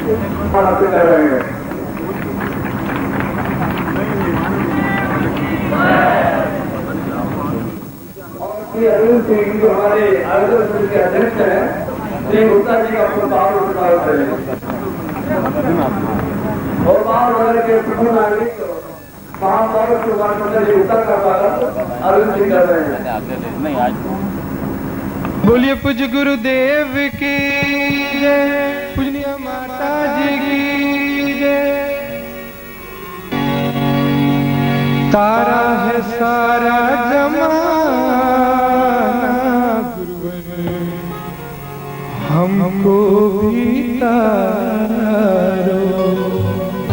बढ़ाते कर रहे हैं। और श्री अरविंद सिंह जो हमारे आयोजन समिति के अध्यक्ष हैं, श्री गुप्ता जी का पुरस्कार उठाया करें और बाल वगैरह के प्रथम नागरिक महापौर सुभाष चंद्र जी उत्तर का स्वागत अरविंद सिंह कर रहे हैं। बोलिए पूज्य गुरुदेव की जय, पूजनीय माता जी की जय। तारा है सारा जमाना गुरुवर, हमको भी तारो।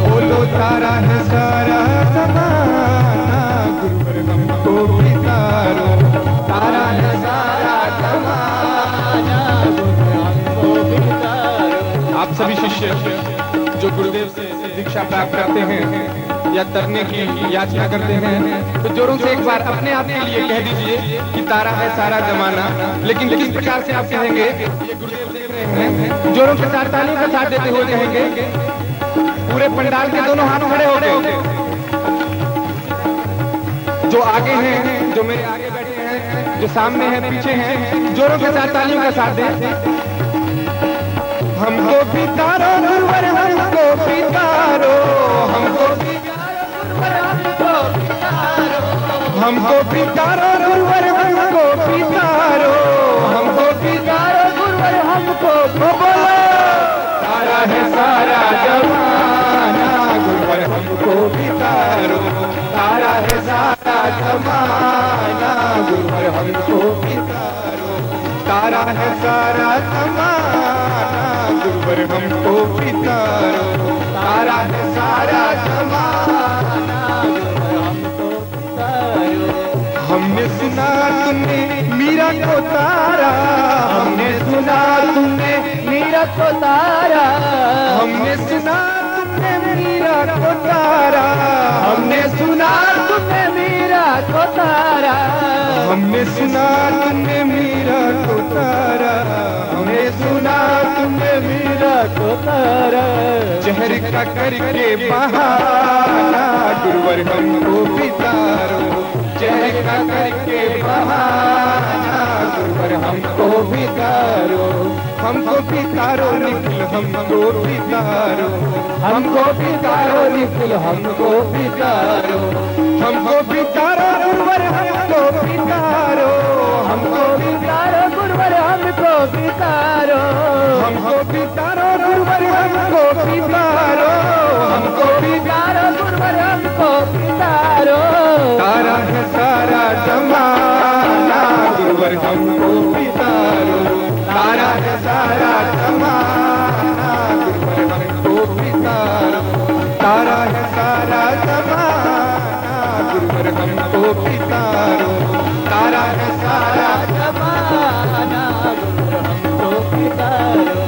बोलो तारा है सारा जमाना गुरुवर, हमको भी तारो। तारा है सारा जमाना गुरुवर, हमको भी तारो। आप सभी शिष्य जो गुरुदेव से दीक्षा प्राप्त करते हैं या तरने की याचना करते हैं, तो जोरों से एक बार अपने आप के लिए कह दीजिए कि तारा है सारा जमाना। लेकिन किस प्रकार से आप कहेंगे, ये गुरुदेव देख रहे हैं, जोरों के साथ तालियों का साथ देते हुए कहेंगे। पूरे पंडाल के दोनों हाथ खड़े हो गए, जो आगे हैं, जो मेरे आगे बैठे हैं, जो सामने हैं, पीछे हैं, जोरों के साथ तालियों का साथ दें। हमको भी तारो गुरुवर, हमको भी तारो, हमको भी हमको भी तारो गुरुवर, हमको भी तारो, हमको भी तारो गुरुवर, हमको बोलो। तारा है सारा जमाना गुरुवर, हमको भी तारो। तारा है सारा जमाना गुरुवर, हमको भी तारो। तारा है सारा जमाना गुरुवर, हमको भी तारो। तारा है सारा जमाना गुरुवर, हमको भी तारो। हमने सुना तुमने मीरा को तारा, हमने सुना तुमने मीरा को तारा, हमने सुना तुमने मीरा को तारा, हमने सुना तुमने मीरा को तारा, हमने सुना तुमने मीरा को तारा, हमने सुना तुमने मीरा को तारा। जहर का करके बहाना गुरुवर, हमको भी तारो। जहर का करके बहाना गुरुवर, हमको भी तारो। हमको भी तारो निकल, हमको भी तारो। हमको भी तारो निकल, हमको भी तारो। हमको भी तारो गुरुवर, हमको भी तारो। हमको भी तारो गुरुवर, हमको भी तारो। हमको भी तारो गुरुवर, हमको भी तारो। हमको भी तारो गुरुवर, हमको भी तारो। तारा है सारा जमाना गुरुवर, हमको भी तारो। तारा है सारा जमाना गुरुवर, हमको भी तारो। तारा है सारा जमाना गुरुवर, हमको भी तारो। तारा है सारा जमाना गुरुवर, हमको भी तारो।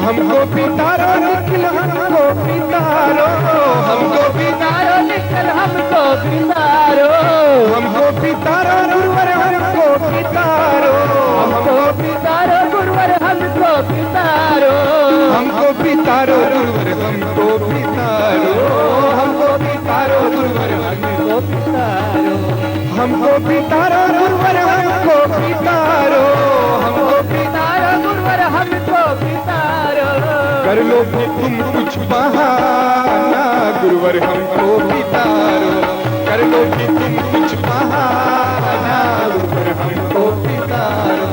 हमको भी तारो निकल, हमको भी तारो। हमको भी तारो निकल, हमको भी तारो। हमको भी तारो गुरुवर, हमको भी तारो। हमको भी तारो गुरुवर, हमको भी तारो। हमको भी तारो गुरुवर, हमको भी तारो। हमको भी तारो गुरुवर, हमको भी तारो। हमको भी तारो गुरुवर, हमको भी तारो। हमको भी तारो गुरुवर, हमको भी तारो। कर लो भी तुम कुछ बहाना गुरुवर, हमको भी तारो। कर लो भी तुम कुछ बहाना गुरुवर, हमको भी तारो।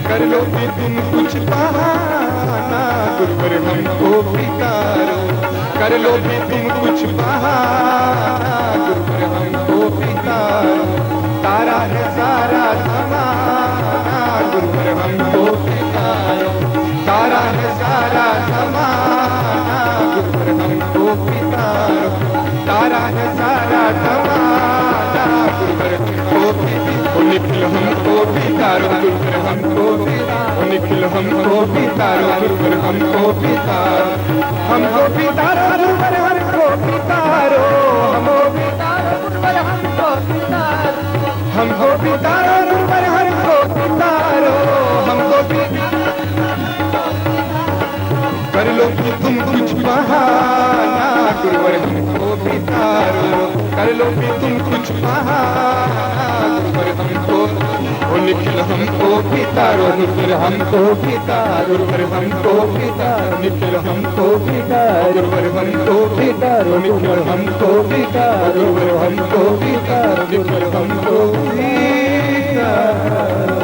कर लो भी तुम कुछ बहाना गुरुवर, हमको भी तारो। कर लो भी तुम कुछ बहाना गुरुवर, हमको भी तारो। तारा है सारा जमाना गुरुवर, हमको भी तारो। तारा है सारा जमाना गुरुवर, हमको भी तारो। तारा है सारा जमाना गुरुवर, हमको भी तारो। निखिल हमको भी तारो गुरुवर, हमको भी तारो। निखिल हमको भी तारो गुरुवर, हमको भी तारो। हमको भी तारो गुरुवर, हमको भी तारो। हमको भी तारो गुरुवर, हमको भी तारो। हमको भी तारो गुरुवर, हमको भी तारो। हमको भी कर लो कि तुम कुछ लो भी तुम कुछ कहा गुरुवर हमको ओ निखिल हमको भी तारो गुरुवर हमको भी तारो गुरुवर हमको भी तारो निखिल हमको भी तारो गुरुवर हमको भी तारो निखिल हमको भी तारो गुरुवर हमको भी तारो निखिल हमको भी तारो।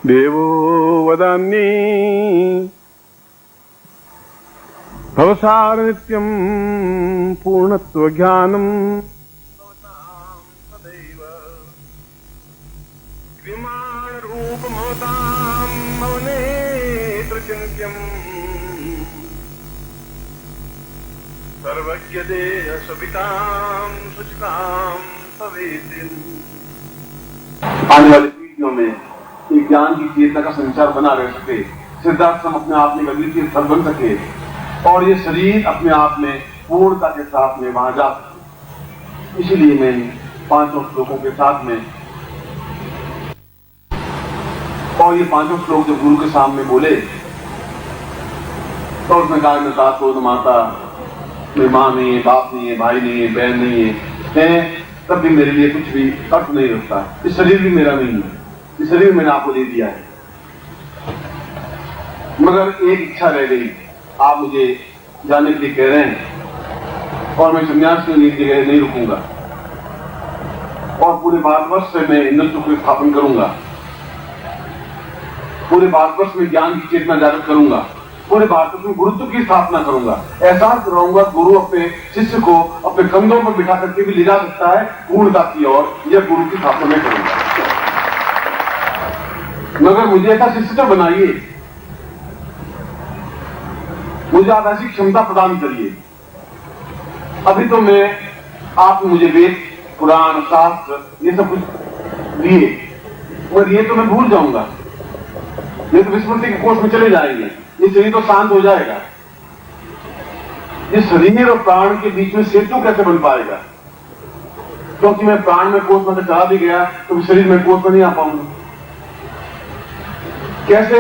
देवो वदामि भवसार नित्यं पूर्णत्व ज्ञानम् सदैव विमान रूप ममतां मौनेत्र चिन्त्यम् सर्वज्ञ देह सवितां सुचितां सवेदिन्। आने वाली पीढ़ियों में एक ज्ञान की चेतना का संचार बना रह सके, सिद्धार्थ हम अपने आप में अद्वितीय फल बन सके और ये शरीर अपने आप में पूर्णता के साथ में वहां जा सके। इसीलिए मैं 500 श्लोकों के साथ में और ये 500 श्लोक जब गुरु के सामने बोले तो उसने कहा न दातो न माता, मेरी माँ नहीं है, बाप नहीं है, भाई नहीं है, बहन नहीं है, तब भी मेरे लिए कुछ भी अर्थ नहीं होता। ये शरीर भी मेरा नहीं है, इस शरीर मैंने आपको दे दिया है, मगर एक इच्छा रह गई, आप मुझे जाने के लिए कह रहे हैं और मैं संन्यास की जगह नहीं रुकूंगा और पूरे भारतवर्ष से मैं हिंदुत्व की स्थापन करूंगा, पूरे भारतवर्ष में ज्ञान की चेतना जागृत करूंगा, पूरे भारतवर्ष में गुरुत्व की स्थापना करूंगा। एहसास कराऊंगा गुरु अपने शिष्य को अपने कंधों पर बिठा करके भी ले जा सकता है पूर्णता की ओर, यह गुरु की स्थापना में करूंगा। मगर मुझे ऐसा शिष्य तो बनाइए, मुझे आप ऐसी क्षमता प्रदान करिए। अभी तो मैं आप मुझे वेद पुराण शास्त्र ये सब कुछ दिए और ये तो मैं भूल जाऊंगा, ये तो विस्मृति के कोष में चले जाएंगे, ये शरीर तो शांत हो जाएगा। ये शरीर और प्राण के बीच में सेतु कैसे बन पाएगा? क्योंकि मैं प्राण में कोष में चला भी गया तो शरीर में कोष में नहीं आ पाऊंगा। कैसे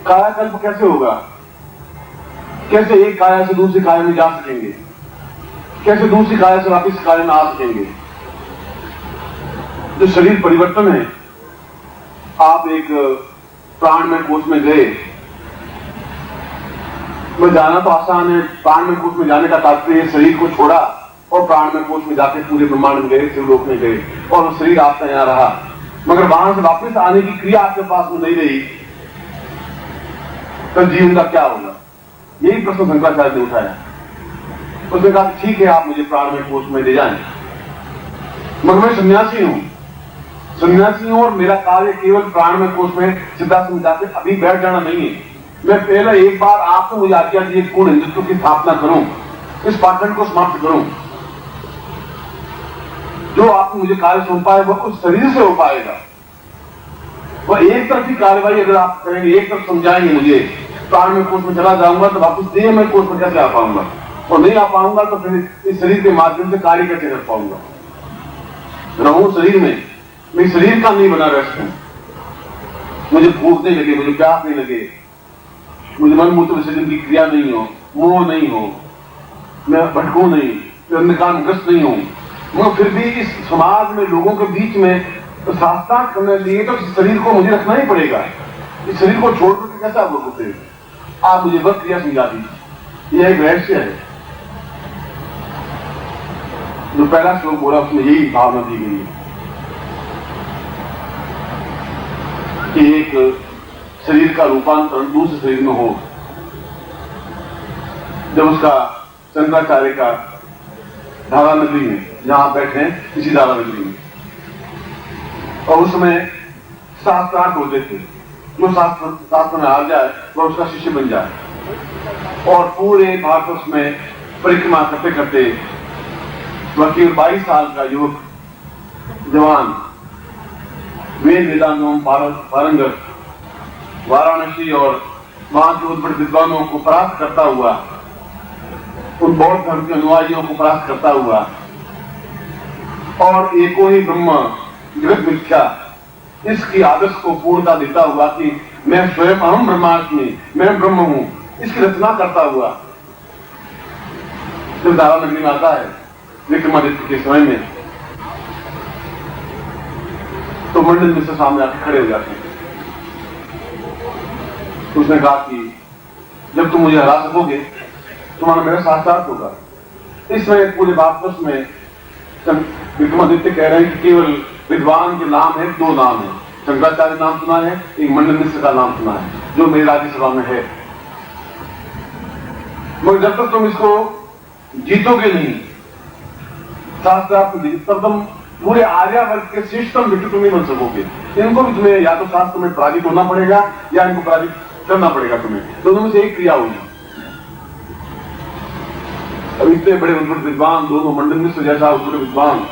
कायाकल्प कैसे होगा? कैसे एक काया से दूसरी काया में जा सकेंगे? कैसे दूसरी काया से वापिस काया में आ सकेंगे? जो शरीर परिवर्तन है, आप एक प्राण में कोष में गए, मैं जाना तो आसान है, प्राण में कोष में जाने का तात्पर्य शरीर को छोड़ा और प्राण में कोष में जाके पूरे ब्रह्मांड में गए, शिवलोक में गए और वो शरीर आपका यहाँ रहा, मगर वहां से वापस आने की क्रिया आपके पास में नहीं रही, तो जीवन का क्या होगा? यही प्रश्न शंकराचार्य ने उठाया। उसने कहा ठीक है, आप मुझे प्राण में कोष में ले जाएं, मगर मैं सन्यासी हूं, सन्यासी हूं और मेरा कार्य केवल प्राण में कोष में सिद्धाश्रम जाके अभी बैठ जाना नहीं है। मैं पहले एक बार आपको मुझे आज्ञा दी पूर्ण हिंदुत्व की स्थापना करूं, इस पाठन को समाप्त करूं। जो आपने मुझे कार्य सौंपा है वह उस शरीर से हो पाएगा। वह एक तरफ की कार्यवाही अगर आप करेंगे, एक तरफ समझाएंगे मुझे, प्राण में कोष में चला जाऊंगा तो वापस देह में कोष में कैसे आ पाऊंगा? और नहीं आ पाऊंगा तो फिर इस शरीर के माध्यम से कार्य कैसे कर पाऊंगा? रहूं शरीर में, मैं शरीर का नहीं बना रह सकूं। मुझे भूख नहीं लगे, मुझे प्यास नहीं लगे, मुझे मन मूत्र विसर्जन की क्रिया नहीं हो, मोह नहीं हो, मैं भटकूं नहीं, मैं अंधकारग्रस्त नहीं हूं, मगर फिर भी इस समाज में लोगों के बीच में तो शास्त्रार्थ करने के लिए तो इस शरीर को मुझे रखना ही पड़ेगा। इस शरीर को छोड़कर के कैसे आप लोग होते? आप मुझे वह क्रिया समझा दीजिए। यह एक रहस्य है। जो पहला श्लोक बोला उसमें यही भावना दी गई है कि एक शरीर का रूपांतरण दूसरे शरीर में हो। जब उसका शंकराचार्य का धारा नगरी में, जहां आप बैठे हैं इसी धारा नगरी में, और उसमें शास्त्रार्थ होते थे, जो शास्त्र में आ जाए वह उसका शिष्य बन जाए। और पूरे भारतवर्ष में परिक्रमा करते करते वह केवल 22 साल का युवक जवान वेद वेदांतों पारंगत वाराणसी और वहां के उद्भट विद्वानों को परास्त करता हुआ, उन बौद्ध धर्म के अनुयायियों को परास्त करता हुआ और एको ही ब्रह्म जगत मिथ्या इसकी आदर्श को पूर्णता देता हुआ कि मैं स्वयं अहम ब्रह्मास्मि, मैं ब्रह्म हूं, इसकी रचना करता हुआ जब दारा नगरी में आता है विक्रमादित्य के समय में, तो मंडल मिश्र सामने आके खड़े हो जाते हैं। तो उसने कहा कि जब तुम मुझे हरा सकोगे तुम्हारा मेरा साक्षात होगा। इस समय पूरे भारतवर्ष में विक्रमादित्य कह रहे हैं कि केवल विद्वान के नाम है, दो नाम है, शंकराचार्य नाम सुना है, एक मंडल मिश्र का नाम सुना है, जो मेरी राज्यसभा में है। मगर जब तक तुम इसको जीतोगे नहीं, शास्त्रार्थ तब तुम पूरे आर्यावर्त के श्रेष्ठतम व्यक्ति तुम नहीं बन सकोगे। इनको भी तुम्हें या तो शास्त्र में पराजित होना पड़ेगा या इनको पराजित करना पड़ेगा तुम्हें, दोनों में से एक क्रिया होगी। अब इतने बड़े उद्भट विद्वान, दोनों मंडल मिश्र जैसा उद्भट विद्वान,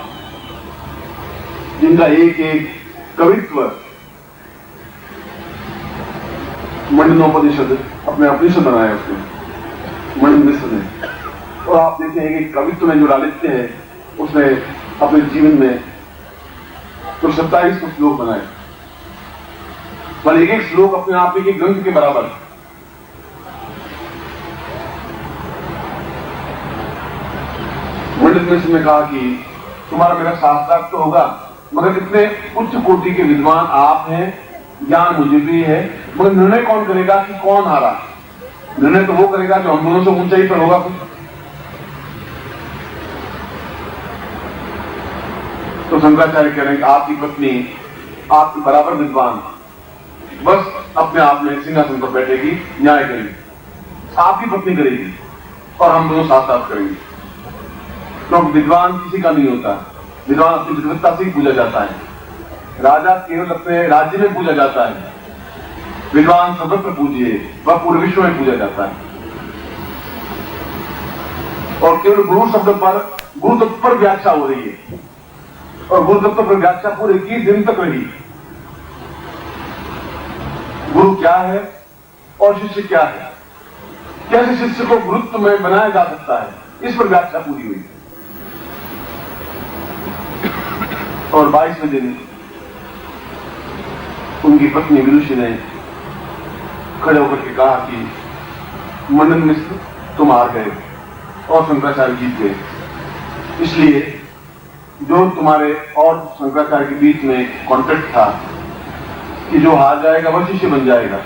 जिनका एक एक कवित्व मंडलोपनिषद अपने उपनिषद बनाया उसने मंडल मिश्र ने। और आप देखें एक कवित्व में जो लालित्य है उसने अपने जीवन में तो 27 श्लोक बनाए, पर एक एक श्लोक अपने आप एक ग्रंथ के बराबर। मंडल मिश्र ने कहा कि तुम्हारा मेरा साक्षात तो होगा, मगर इतने उच्च कोटि के विद्वान आप हैं, ज्ञान मुझे भी है, मगर निर्णय कौन करेगा कि कौन हारा? निर्णय तो वो करेगा जो हम दोनों से ऊंचाई पर होगा कुछ। तो शंकराचार्य कह रहे हैं कि आपकी पत्नी आपके बराबर विद्वान, बस अपने आप में सिंहासन पर बैठेगी, न्याय करेगी, आपकी पत्नी करेगी और हम दोनों साथ साथ करेंगे। क्योंकि विद्वान किसी का नहीं होता, विद्वान अपनी विद्वत्ता से ही पूजा जाता है। राजा केवल अपने राज्य में पूजा जाता है, विद्वान सर्वत्र पूजिए, वह पूरे विश्व में पूजा जाता है। और केवल गुरु शब्द पर, गुरु तत्व पर व्याख्या हो रही है, और गुरु तत्व पर व्याख्या पूरे 21 दिन तक रही। गुरु क्या है और शिष्य क्या है, कैसे शिष्य को गुरुत्व में बनाया जा सकता है, इस पर व्याख्या पूरी हुई। और 22वें दिन उनकी पत्नी विदुषी ने खड़े होकर के कहा कि मंडल मिश्र तुम हार गए और शंकराचार्य जीत गए, इसलिए जो तुम्हारे और शंकराचार्य के बीच में कॉन्ट्रैक्ट था कि जो हार जाएगा वह शिष्य बन जाएगा,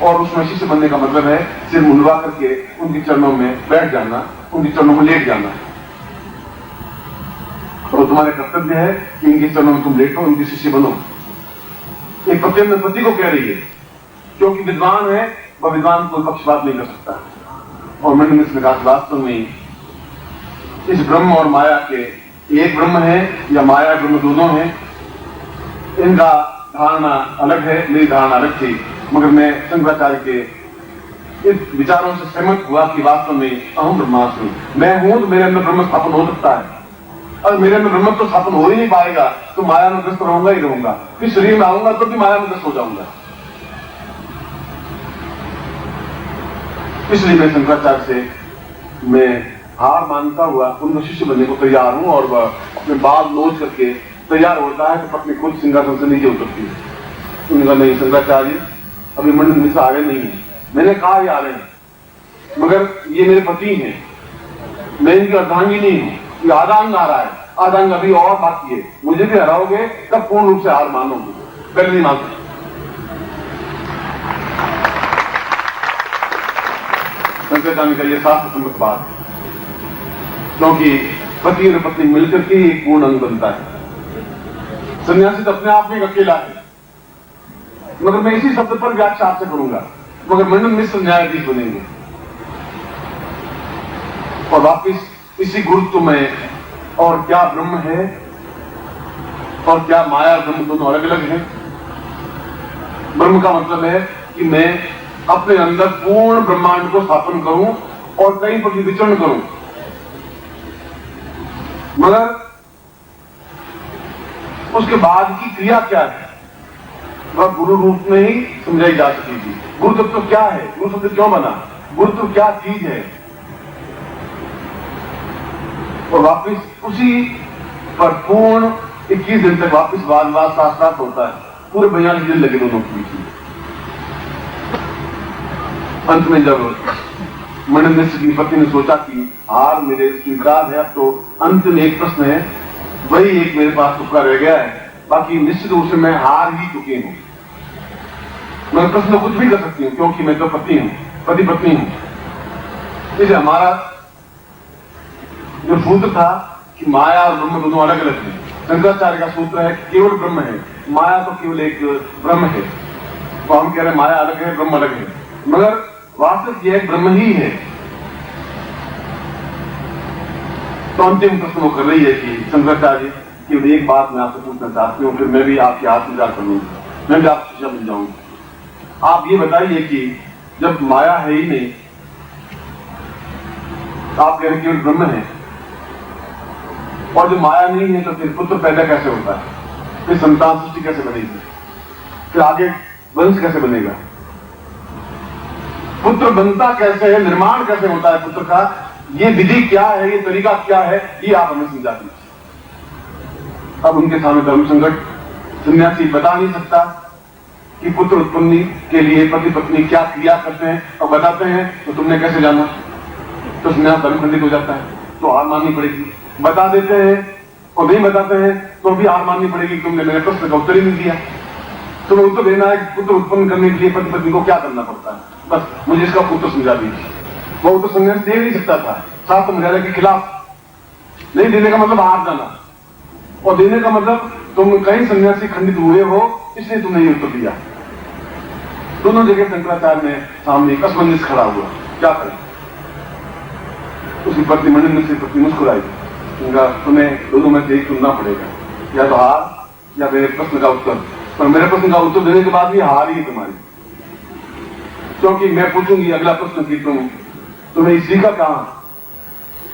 और उसमें शिष्य बनने का मतलब है सिर मुंडवा करके उनके चरणों में बैठ जाना, उनके चरणों में लेट जाना। तो तुम्हारे कर्तव्य है कि इनके चरणों में तुम लेटो, उनके शिष्य बनो। एक पति अपने पति को कह रही है, क्योंकि विद्वान है वह विद्वान कोई पक्षपात नहीं कर सकता। और मंडल मिश्र ने कहा वास्तव में इस ब्रह्म और माया के एक ब्रह्म है या माया ब्रह्म दोनों हैं, इनका धारणा अलग है, मेरी धारणा अलग थी, मगर मैं शंकराचार्य के इस विचारों से सहमत हुआ कि वास्तव में अहम ब्रह्मास्मि, मैं हूं तो मेरे अंदर ब्रह्म स्थापन हो सकता है, और मेरे अंदर ब्रह्म तो स्थापन हो ही नहीं पाएगा तो माया में ग्रस्त रहूंगा ही रहूंगा, फिर शरीर में आऊंगा तो भी माया में ग्रस्त हो जाऊंगा। इसलिए मैं शंकराचार्य से मैं हार मानता हुआ उनको शिष्य बनने को तैयार हूं, और वह अपने बाल नोच करके तैयार होता है तो पत्नी खुद सिंहासन से नीचे उतरती है। उनका नहीं शंकराचार्य अभी मंडल मिश्र आ रहे नहीं है, मैंने कहा ये आ रहे हैं, मगर ये मेरे पति हैं, मैं इनकी अर्धांगिनी हूं, ये आधा अंग आ रहा है, आधा अंग अभी और बाकी है, मुझे भी हराओगे तब पूर्ण रूप से हार मानोगे, पहले नहीं मानते। शंकराचार्य का यह शास्त्र सम्मत बात है, क्योंकि पति और पत्नी मिलकर के एक पूर्ण अंग बनता है। सन्यासी तो अपने आप में अकेला है, मगर मैं इसी शब्द पर व्याख्या आपसे करूंगा, मगर मंडल मिश्र न्यायाधीश बनेंगे और वापिस इसी गुरुत्व में। और क्या ब्रह्म है और क्या माया ब्रह्म दोनों अलग अलग हैं। ब्रह्म का मतलब है कि मैं अपने अंदर पूर्ण ब्रह्मांड को स्थापन करूं और कहीं पर भी विचरण करूं, मगर उसके बाद की क्रिया क्या है, वह गुरु रूप में ही समझाई जा सकी थी। गुरु तत्व क्या है, गुरु शब्द क्यों बना, गुरु तो क्या चीज है। और वापिस उसी पर पूर्ण 21 दिन तक वापिस वाद शास्त्रार्थ होता है। पूरे 42 दिन लगे दोनों के बीच। अंत में जब मणिनिष्ठ की पत्नी ने सोचा कि हार मेरे स्वीकार है, अब तो अंत में एक प्रश्न है, वही एक मेरे पास टुकड़ा रह गया है, बाकी निश्चित रूप से मैं हार ही चुकी हूं। मैं प्रश्न कुछ भी कर सकती हूं क्योंकि मैं तो पति हूं, पति पत्नी हूं। इसलिए हमारा जो सूत्र था कि माया और ब्रह्म दोनों अलग अलग हैं। शंकराचार्य का सूत्र है कि केवल ब्रह्म है, माया तो केवल एक ब्रह्म है। तो हम कह रहे हैं माया अलग है, ब्रह्म अलग है, मगर वास्तव यह ब्रह्म ही है। तो अंतिम प्रश्न वो कर रही है कि शंकराचार्य केवल एक बात मैं आपसे पूछना चाहती हूँ, फिर मैं भी आपके हाथ विचार करूंगी, मैं भी आपसे शिक्षा मिल जाऊंगी। आप ये बताइए कि जब माया है ही नहीं, आप कह रहे केवल ब्रह्म है, और जो माया नहीं है तो फिर पुत्र पैदा कैसे होता है, फिर संतान सृष्टि कैसे बनेगी, फिर आगे वंश कैसे बनेगा, पुत्र बनता कैसे है, निर्माण कैसे होता है पुत्र का, ये विधि क्या है, ये तरीका क्या है, ये आप हमें समझा दीजिए। अब उनके सामने धर्म संकट, सन्यासी बता नहीं सकता कि पुत्र उत्पत्ति के लिए पति पत्नी क्या क्रिया करते हैं, और बताते हैं तो तुमने कैसे जाना, तो सन्यास धर्म खंडित हो जाता है, तो हार माननी पड़ेगी। बता देते हैं और नहीं बताते हैं तो भी हार माननी पड़ेगी, तुमने मेरे प्रश्न का उत्तर ही नहीं दिया। तुम्हें उत्तर देना है कि पुत्र उत्पन्न करने के लिए पति पत्नी को क्या करना पड़ता है, बस मुझे इसका उत्तर समझा दीजिए। वो उत्तर संन्यास दे नहीं सकता था, शास्त्र मर्यादा के खिलाफ। नहीं देने का मतलब हार जाना, और देने का मतलब तुम कहीं सन्यासी खंडित हुए हो इसलिए तुमने ये उत्तर दिया। दोनों जगह शंकराचार्य ने सामने एक असमंजस खड़ा हुआ, क्या करें। उसकी पत्नी मणिनिष्ठ की पत्नी मुस्कुराई, उनका तुम्हें दोनों में से एक चुनना पड़ेगा, या तो हार या मेरे प्रश्न का उत्तर। पर मेरे प्रश्न का उत्तर देने के बाद भी हार ही तुम्हारी, क्योंकि मैं पूछूंगी अगला प्रश्न कि तुम्हें सीखा कहां,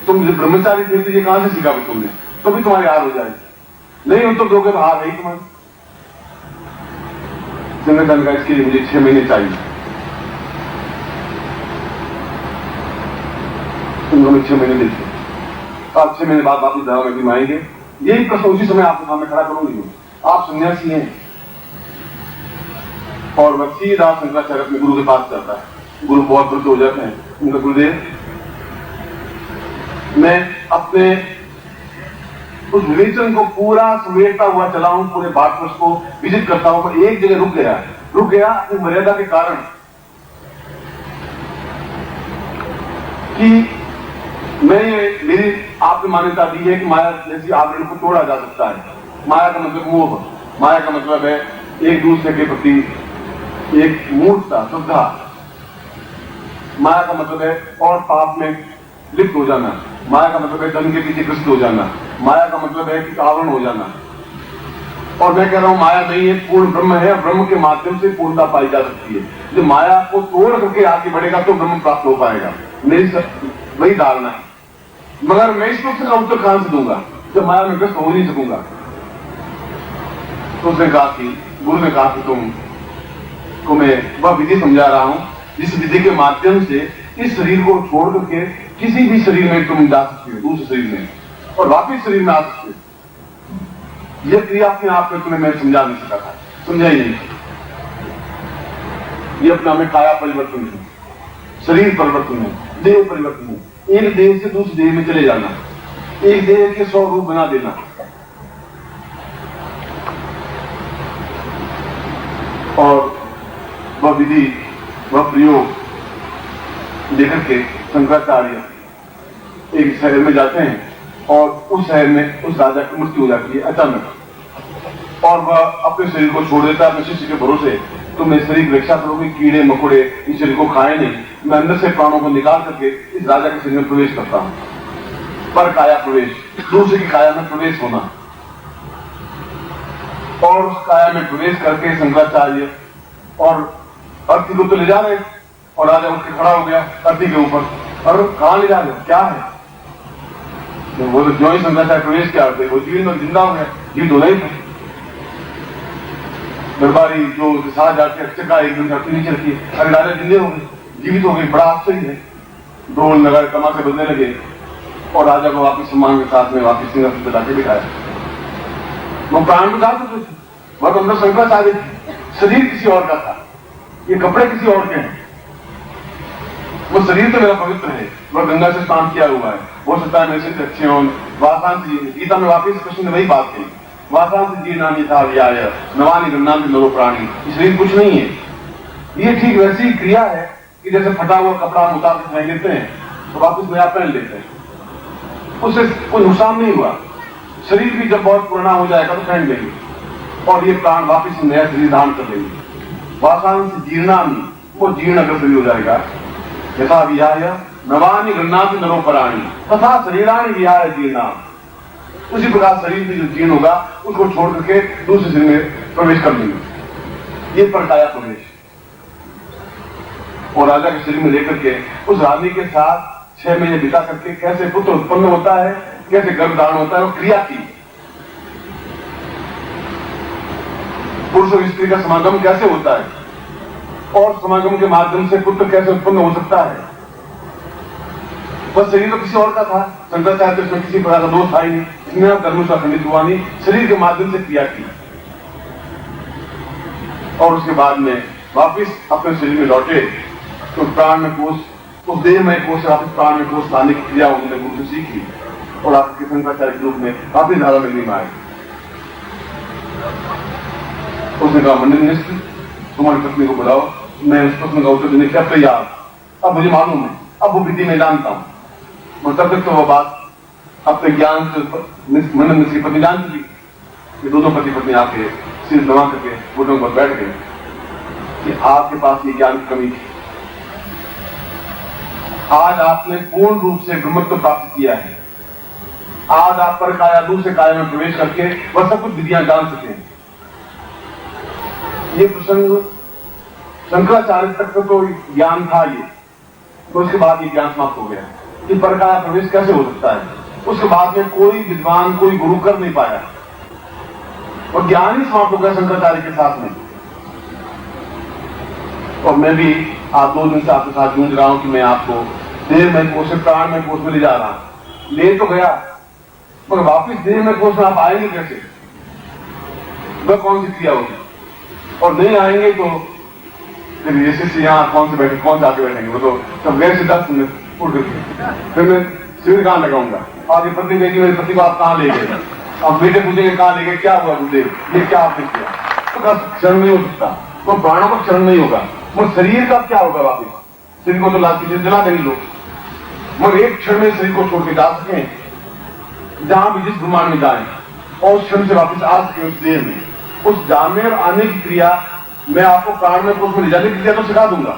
तुम जब ब्रह्मचारी थे तो ये कहां से सीखा तुमने, तो भी तुम्हारी हार हो जाएगी। नहीं उत्तर दोगे तो हार है ही तुम्हारी। संगठन का इसके लिए मुझे 6 महीने चाहिए, तुम हमें 6 महीने देखिए, आप 6 महीने बाद वापस धारा में भी आएंगे। यही प्रश्न उसी समय आपके सामने खड़ा करूंगी। आप सन्यासी हैं, और वह सीधा शंकराचार्य अपने गुरु के पास जाता है। गुरु बहुत वृद्ध हो जाते हैं, उनका गुरुदेव मैं अपने उस विवेचन को पूरा समेटता हुआ चला हूं, पूरे भारतवर्ष को विजिट करता हूं, पर एक जगह रुक गया अपनी मर्यादा के कारण कि मेरी आपने मान्यता दी है कि माया जैसी आवरण को तोड़ा जा सकता है। माया का मतलब मोह, माया का मतलब है एक दूसरे के प्रति एक मूर्खता, श्रद्धा। माया का मतलब है और पाप में लिप्त हो जाना, माया का मतलब है धन के पीछे ग्रस्त हो जाना, माया का मतलब है कि आवरण हो जाना। और मैं कह रहा हूं माया नहीं है, पूर्ण ब्रह्म है, ब्रह्म के माध्यम से पूर्णता पाई जा सकती है। जो माया को तोड़ करके आगे बढ़ेगा तो ब्रह्म प्राप्त हो पाएगा, मेरी वही धारणा है। मगर मैं इस प्रश्न का उत्तर कहां से दूंगा जब माया में ग्रस्त हो नहीं सकूंगा। तो उसने कहा कि गुरु ने कहा कि तुम को मैं वह विधि समझा रहा हूं जिस विधि के माध्यम से इस शरीर को छोड़ करके किसी भी शरीर में तुम जा सकते हो, दूसरे शरीर में, और वापिस शरीर में आ सकते हो। यह क्रिया अपने आप में तुम्हें मैं समझा नहीं सका था, समझा ही नहीं। ये अपना में काया परिवर्तन है, शरीर परिवर्तन है, देह परिवर्तन है। एक देह से दूसरे देह में चले जाना, एक देह के 100 रूप बना देना। और वह विधि, वह प्रयोग लेकर के शंकराचार्य एक शहर में जाते हैं, और उस शहर में उस राजा की मृत्यु हो जाती है अचानक, और वह अपने शरीर को छोड़ देता है अपने शिष्य के भरोसे। तुम इस शरीर की रक्षा करोगे, कीड़े मकोड़े इस शरीर को खाए नहीं, मैं अंदर से प्राणों को निकाल करके इस राजा के शरीर में प्रवेश करता हूं। पर काया प्रवेश, दूसरे की काया में प्रवेश होना। और उस काया में प्रवेश करके शंकराचार्य और अर्थी को तो ले जा रहे, और राजा उठ के खड़ा हो गया अर्थी के ऊपर, और कहां ले जा रहे, क्या है? तो वो तो जो ही शंकराचार्य प्रवेश किया, वो जीवन में जिंदा हो गया, जीवित होना ही था। दरबारी जो साथ जाके चक्का एकदम धरती नीचे रखी, अरे राजा जिंदे हो गए, जीवित हो गए, बड़ा आश्चर्य है। ढोल नगाड़े तमाशे बजने लगे और राजा को वापिस सम्मान के साथ में वापिस सिंहासन पे लाके बिठाया। वो प्राण को डाल सकते थे, वह तो अंदर शंकराचार्य थे, शरीर किसी और का था, ये कपड़े किसी और के हैं। वो शरीर तो मेरा पवित्र है, वह गंगा से स्नान किया हुआ है, हो सकता है मेरे से अच्छे हों। वासांस गीता में वापिस कृष्ण ने वही बात कही, वासांस जीर्णानि यथा विहाय नवानि गृह्णाति नरो प्राणी। शरीर कुछ नहीं है, ये ठीक वैसी ही क्रिया है कि जैसे फटा हुआ कपड़ा हम उतार के फेंक लेते हैं तो वापिस नया पहन लेते हैं, उससे कोई नुकसान नहीं हुआ। शरीर भी जब बहुत पुराना हो जाएगा तो फेंक देंगे और ये प्राण वापिस नया शरीर धारण कर लेंगे। वासांस जीर्णानि, वो जीर्ण अगर शरीर हो जाएगा, यथा विहाय नवानि गृह्णाति नरो प्राणी तथा शरीराणि विहाय जीर्णा। उसी प्रकार शरीर भी जो जीर्ण होगा उसको छोड़ करके दूसरे शरीर में प्रवेश कर लेंगे, ये परकाया प्रवेश। और राजा के शरीर में लेकर के उस रानी के साथ 6 महीने बिता करके कैसे पुत्र उत्पन्न होता है, कैसे गर्भ धारण होता है, वो क्रिया की। पुरुष और स्त्री का समागम कैसे होता है और समागम के माध्यम से पुत्र कैसे उत्पन्न हो सकता है। बस शरीर तो किसी और का था, शंकराचार्य इसमें किसी प्रकार का दोष था ही नहीं, इसने धर्म से खंडित हुआ नहीं, शरीर के माध्यम से क्रिया की और उसके बाद में वापिस अपने शरीर में लौटे तो प्राण में कोष, उस देह में कोष वापिस प्राण में कोष लाने की क्रिया उन्होंने गुरु से सीखी और आपके शंकराचार्य के रूप में वापिस धारा मिलनी में आए। उसने कहा मंडलिनिष्ठ, तुम्हारी पत्नी को बुलाओ, मैं उस प्रश्न का उत्तर देने क्या तैयार। अब मुझे मालूम है, अब वो विधि मैं जानता हूं। और तब तक तो वह बात अपने ज्ञान से मंडलिनिष्ठ की पत्नी जानती थी कि दोनों पति पत्नी आके सिर दबा करके घुटनों पर बैठ गए कि आपके पास ये ज्ञान की कमी थी। आज आपने पूर्ण रूप से ब्रह्मत्व प्राप्त किया है, आज आप पर काया दूसरे काया में प्रवेश करके वह सब कुछ विधियां जान सके। ये प्रसंग शंकराचार्य तक तो ज्ञान था ये, तो उसके बाद ये ज्ञान समाप्त हो गया कि पर काया प्रवेश कैसे हो सकता है। उसके बाद में कोई विद्वान कोई गुरु कर नहीं पाया और ज्ञान ही समाप्त हो गया शंकराचार्य के साथ में। और मैं भी आज 2 दिन से आपके साथ जूझ रहा हूं कि मैं आपको देह में कोष से प्राण में कोष में ले जा रहा हूं। ले तो गया मगर वापिस देह में कोष में आप आएंगे कैसे, वह कौन सी क्रिया होगी, और नहीं आएंगे तो फिर जैसे यहाँ कौन से बैठे, कौन से आके बैठेंगे, वो तो सब गैर सिद्धार्थ में उठ गए। फिर मैं शिविर कहां लगाऊंगा, आगे पत्नी कहेगी मेरी पति को आप कहां ले गए, अब बेटे पूछेंगे कहां ले गए, क्या हुआ गुरुदेव, ये क्या आपने किया। तो क्षरण नहीं हो सकता, तो प्राणों का क्षरण नहीं होगा, वो शरीर का क्या होगा। वापिस शरीर को तो लाती जला देंगे लोग, मगर एक क्षण में शरीर को छोड़ के जा सकें जहां भी जिस ब्रह्मांड में जाए और उस क्षण से वापिस आ सके उस देह में। उस जाने और आने की क्रिया मैं आपको प्राण में कोष में ले जाने की क्रिया तो सिखा दूंगा,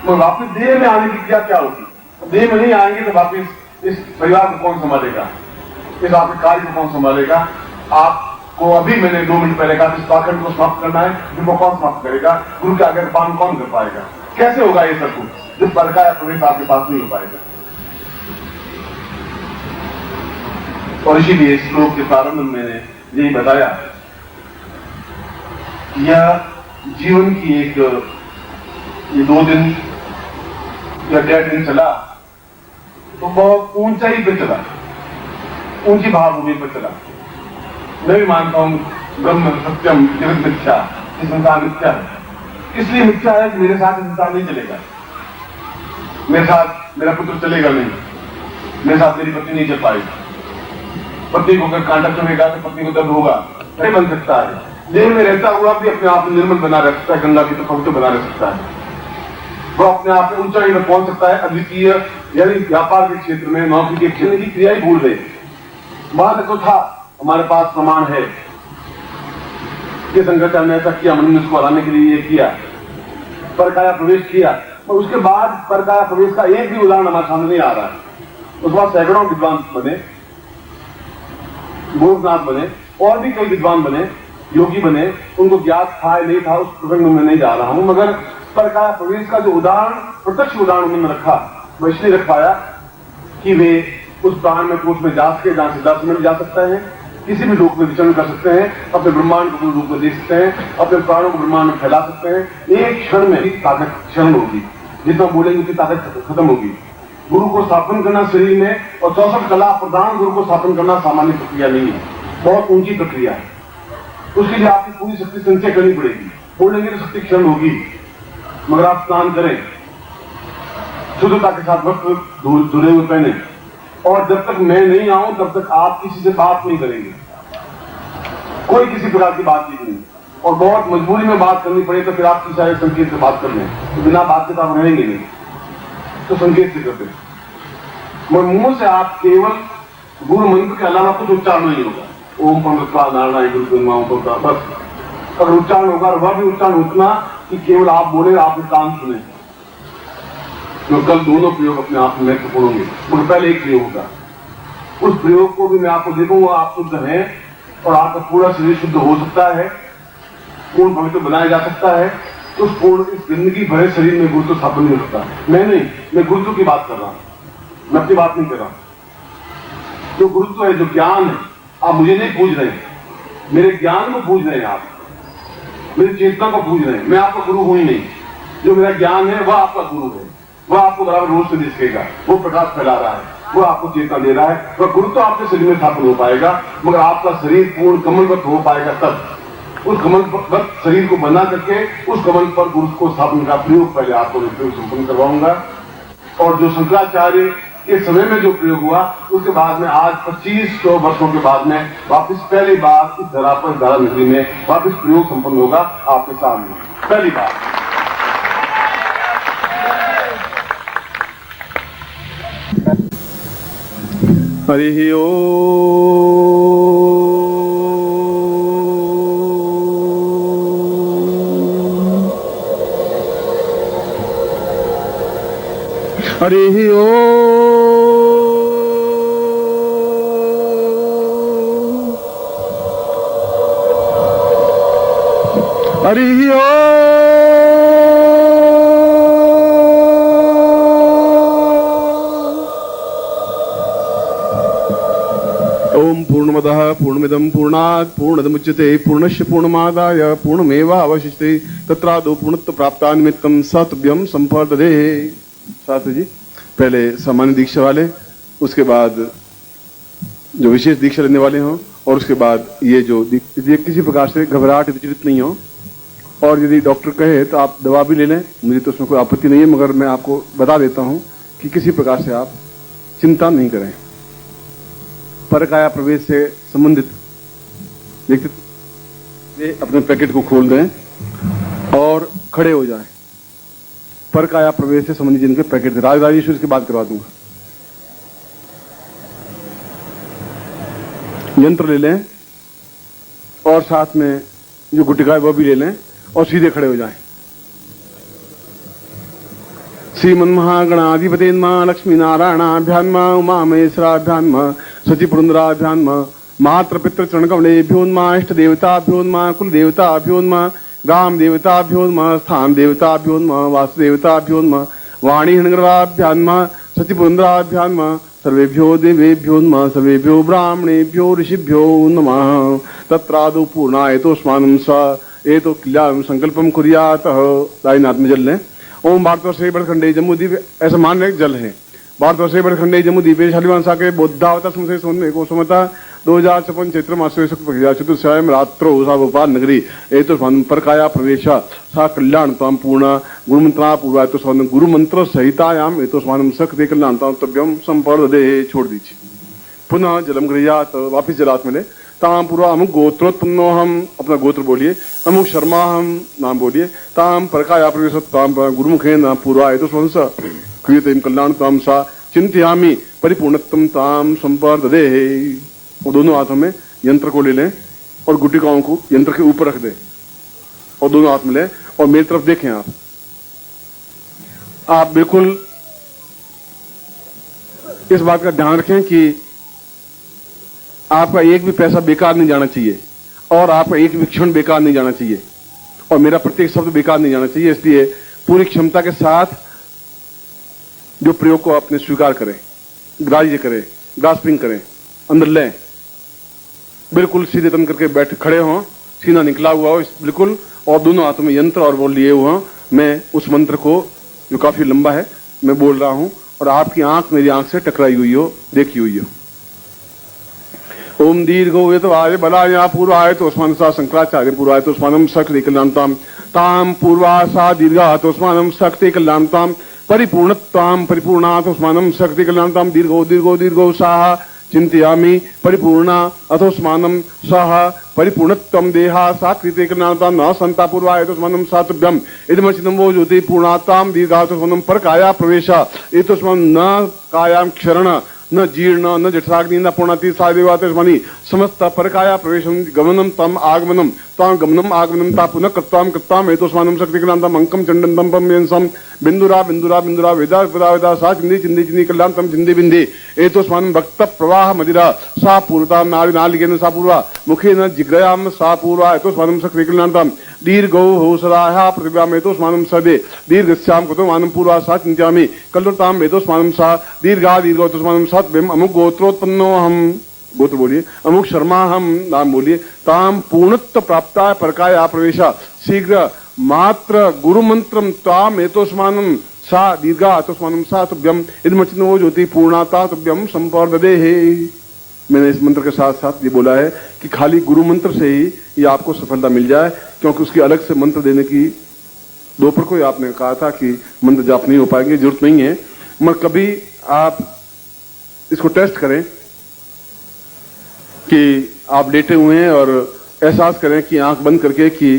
मगर वापिस देह में आने की क्रिया क्या होगी। देह में नहीं आएंगे तो वापिस इस परिवार को कौन संभालेगा, इस आपके कार्य को कौन संभालेगा। आपको अभी मैंने 2 मिनट पहले कहा इस पाखंड को समाप्त करना है, जिनको कौन समाप्त करेगा, गुरु के आगे पान कौन कर पाएगा, कैसे होगा ये सब कुछ जब परका या प्रवेश आपके पास नहीं हो पाएगा। और इसीलिए इस श्लोक के प्रारंभ में मैंने यही बताया, यह जीवन की एक ये 2 दिन या 1.5 दिन चला तो बहुत ऊंचाई पे चला, ऊंची भावभूमि पर चला। मैं भी मानता हूं ब्रह्म सत्यम जगत मिथ्या, ये संसार मिथ्या है, इसलिए मिथ्या है कि मेरे साथ संसार नहीं चलेगा, मेरे साथ मेरा पुत्र चलेगा नहीं, मेरे साथ मेरी पत्नी नहीं चल पाएगी। पत्नी को अगर कांटा चुनेगा तो पत्नी को दर्द होगा, नहीं बन सकता है। देह में रहता हुआ भी अपने आप में निर्मल बना रह सकता है, गंगा की तो पवित्र बना रह सकता है, वो अपने आप में ऊंचाई में पहुंच सकता है। अद्वितीय यानी व्यापार के क्षेत्र में, नौकरी के क्षेत्र की क्रिया ही भूल गई। वहां तक तो था, हमारे पास प्रमाण है कि शंकराचार्य ने ऐसा किया, मनुष्य को हराने के लिए ये किया, परकाया प्रवेश किया, और उसके बाद परकाया प्रवेश का एक भी उदाहरण हमारे सामने नहीं आ रहा है। उसके बाद सैकड़ों विद्वान बने, गोरखनाथ बने, और भी कई विद्वान बने, योगी बने, उनको ज्ञात था नहीं था उस प्रसंग में नहीं जा रहा हूं, मगर परकाया प्रवेश का जो उदाहरण, प्रत्यक्ष उदाहरण उन्होंने रखा, वो इसलिए रख पाया कि वे उस प्राण में कोष में जा सके जहां से 10 मिनट जा सकता है, किसी भी लोक में विचरण कर सकते हैं, अपने ब्रह्मांड को पूर्ण रूप में देख सकते हैं, अपने प्राणों को ब्रह्मांड में फैला सकते हैं। एक क्षण में ताकत क्षरण होगी, जितना बोलेंगे उतनी ताकत खत्म होगी। गुरु को स्थापन करना शरीर में और 64 कला प्रदान गुरु को स्थापन करना सामान्य प्रक्रिया नहीं है, बहुत ऊंची प्रक्रिया है। उसके लिए आपकी पूरी शक्ति संचय करनी पड़ेगी। बोलेंगे तो शक्ति क्षरण होगी, मगर आप स्नान करें, शुद्धता के साथ वक्त धुले हुए पहने, और जब तक मैं नहीं आऊं तब तक आप किसी से बात नहीं करेंगे, कोई किसी प्रकार की बातचीत नहीं। और बहुत मजबूरी में बात करनी पड़े तो फिर आप किसी सारे संकेत से बात कर लें, तो बिना बात के तो आप रहेंगे नहीं, तो संकेत से करते। मगर मुंह से आप केवल गुरु मंत्र के अलावा कुछ उच्चारण नहीं होगा। ओम पंडिता नारायण गुरु पंडिता, बस अगर उच्चारण होगा, वह भी उच्चारण उतना कि केवल आप बोले, आपके कान सुने। तो कल दोनों प्रयोग अपने आप में महत्वपूर्ण होंगे, मगर पहले एक प्रयोग होगा। उस प्रयोग को भी मैं आपको देखूंगा, आप शुद्ध हैं और आपका पूरा शरीर शुद्ध हो सकता है, पूर्ण पवित्र बनाया जा सकता है। उस पूर्ण इस जिंदगी भरे शरीर में गुरुत्व स्थापन नहीं हो सकता। मैं गुरुत्व की बात कर रहा हूं, मैं अपनी बात नहीं कर रहा हूं। जो गुरुत्व है, जो ज्ञान है, आप मुझे नहीं पूज रहे हैं, मेरे ज्ञान को पूज रहे हैं, आप मेरी चेतना को पूज रहे हैं। मैं आपका गुरु हूं ही नहीं। जो मेरा ज्ञान है वह आपका गुरु है, वह आपको बराबर रोज से दिखेगा, वो प्रकाश फैला रहा है, वो आपको चेतना दे रहा है। वह गुरु तो आपके शरीर में स्थापन हो पाएगा, मगर आपका शरीर पूर्ण कमलवत हो पाएगा तब। उस कमलवत शरीर को बना करके उस कमल पर गुरु को स्थापन का प्रयोग पहले आपको प्रयोग संपन्न करवाऊंगा। और जो शंकराचार्य के समय में जो प्रयोग हुआ, उसके बाद में आज 2500 वर्षों के बाद में वापस पहली बार इस धरा पर, धरा नगरी में वापस प्रयोग संपन्न होगा आपके सामने, पहली बार। हरि ओम। हरि ओम। हरि ओम। ओम पूर्णमदः पूर्णमिदं पूर्णात् पूर्णमुदच्यते पूर्णस्य पूर्णमादाय पूर्णमेवावशिष्यते तत्रादौ पूर्णत्व प्राप्ता निमित्तं सतुभ्यं संपर्दते। शास्त्री जी, पहले सामान्य दीक्षा वाले, उसके बाद जो विशेष दीक्षा लेने वाले हों, और उसके बाद ये जो किसी प्रकार से घबराहट विचलित नहीं हो। और यदि डॉक्टर कहे तो आप दवा भी ले लें, मुझे तो उसमें कोई आपत्ति नहीं है, मगर मैं आपको बता देता हूं कि किसी प्रकार से आप चिंता नहीं करें। परकाया प्रवेश से संबंधित देखते अपने पैकेट को खोल दें और खड़े हो जाएं। परकाया प्रवेश से संबंधित जिनके पैकेट थे, राजराजेश्वर की बात करवा दूंगा। यंत्र ले लें और साथ में जो गुटिका है वह भी ले लें और सीधे खड़े हो जाएं। श्रीमन महागणाधिपते नमः, लक्ष्मी नारायणाभ्यां नमः, उमा महेश्वराभ्यां नमः, सचिपुरंदराभ्यां नमः, मातृ पितृ चरण कमलेभ्यो नमः, इष्ट देवताभ्यो नमः, कुल देवताभ्यो नमः, गाम देवताभ्यो नमः, स्थान देवताभ्यो नमः, वासुदेवताभ्यो नमः, वाणी हिणग्रवाभ्यां नमः, सचिपुरंदराभ्यां नमः, सर्वेभ्यो देवेभ्यो नमः, सर्वेभ्यो ब्राह्मणेभ्यो ऋषिभ्यो नमः। तत्रादौ पूर्णायतोस्मानं स एतो किल्यां संकल्पं कुर्यातः। दाईनाथ में जल लें। ओम भारतवर्षे बड़खंडे जम्मूद्वीप, ऐसा मान रहे जल है। भारतवर्षे बड़खंडे जम्मूद्वीपे शालिवांसा के बौद्धावता संशय सोने को समता 2056 चैत्र मासे शुक्ल चतुर्सायं रात्रो सा भोपाल नगरी एतो परकाया प्रवेश सा कल्याणतां पूर्ण गुरुमंत्रा पूर्वा तो स्वान गुरु मंत्र सहितायाम एतो स्वानम सकृते कल्याणतां तभ्यम संपर्दे। छोड़ दीजिए। पुनः जलम गृह्यात, वापिस जलात मिले। ताम पूर्वा अमुक गोत्रोत्पन्नो, हम अपना गोत्र बोलिए। अमुक शर्मा, हम नाम बोलिए। ताम परकाया प्रवेश ताम गुरुमुखे न पूर्वा एतो स्वंस क्रियते कल्याणतां सा चिंतयामि परिपूर्णत्वं ताम संपर्दे। और दोनों हाथों में यंत्र को ले लें और गुटिकाओं को यंत्र के ऊपर रख दें और दोनों हाथ में लें और मेरी तरफ देखें। आप बिल्कुल इस बात का ध्यान रखें कि आपका एक भी पैसा बेकार नहीं जाना चाहिए और आपका एक भी क्षण बेकार नहीं जाना चाहिए और मेरा प्रत्येक शब्द बेकार नहीं जाना चाहिए। इसलिए पूरी क्षमता के साथ जो प्रयोग को आपने स्वीकार करें, ग्राह्य करें, ग्रास्पिंग करें, अंदर लें बिल्कुल सीधे तन करके बैठ खड़े हों, सीना निकला हुआ हो बिल्कुल, और दोनों हाथों में यंत्र और वो लिए हुए हों। मैं उस मंत्र को जो काफी लंबा है मैं बोल रहा हूं और आपकी आंख मेरी आंख से टकराई हुई हो, देखी हुई हो। ओम दीर्घो यतवाय बलाय पूर्वाय तोस्मान सा शंकराचार्य पूर्वाय तोस्मानम शक्ति कल्याणताम ताम पूर्वासा दीर्घा तोस्मानम शक्ति कल्याणताम परिपूर्णताम परिपूर्णा तोस्मानम शक्ति कल्याणताम दीर्घो दीर्घो दीर्घो साहा चिंतयामि परिपूर्णा अथोस्मानम सह परिपूर्णत्वम देहा साकृते कल्याणताम न संता पूर्वाय तोस्मानम सातभ्यम इदमचितम वो ज्योति पूर्णाताम दीर्घा तोस्मानम पर काया प्रवेशा एतोस्मान न कायाम क्षरण न जीर्ण न जठराग्नि न पूर्णाति सादेवातस्मनि समस्त परकाया प्रवेशम गमनम तम आगमनम ताम गमनम आगमनम ता पुनः कृत्ताम एतोस्मानम शक्तिकलांतम अंकम चंडनतम पमयंसम बिंदुरा बिंदुरा बिंदुरा वेदा वेदा वेदा सा चिंदी चिंदी चिंदी कल्याणतम चिंदी बिंदी एतोस्मानम भक्त प्रवाह मदिरा सा पूर्वताम नारि नालिकेन सा पूर्वा मुखेन जिग्रयाम सा पूर्वा एतोस्मानम शक्तिकलांतम दीर्घो हो सदाहा पृथिव्याम एतोस्मानम सदे दीर्घस्याम कुतुमानम पूर्वा सा चिंत्यामि कल्लताम एतोस्मानम सा दीर्घा दीर्घो तोस्मानम सत्वम अमुक गोत्रोत्पन्नो हम गोत्र बोलिए अमुक शर्मा हम नाम बोलिए ताम पूर्णत्व प्राप्ता परकाया प्रवेशा शीघ्र मात्र गुरु मंत्रम ताम एतोस्मानम सा दीर्घा एतोस्मानम सा तुभ्यम इदमचिनो ज्योति पूर्णाता तुभ्यम संपर्ददे है। मैंने इस मंत्र के साथ साथ ये बोला है कि खाली गुरु मंत्र से ही ये आपको सफलता मिल जाए, क्योंकि उसकी अलग से मंत्र देने की दोपहर को आपने कहा था कि मंत्र जाप नहीं हो पाएंगे, जरूरत नहीं है। मगर कभी आप इसको टेस्ट करें कि आप लेटे हुए हैं और एहसास करें कि आंख बंद करके कि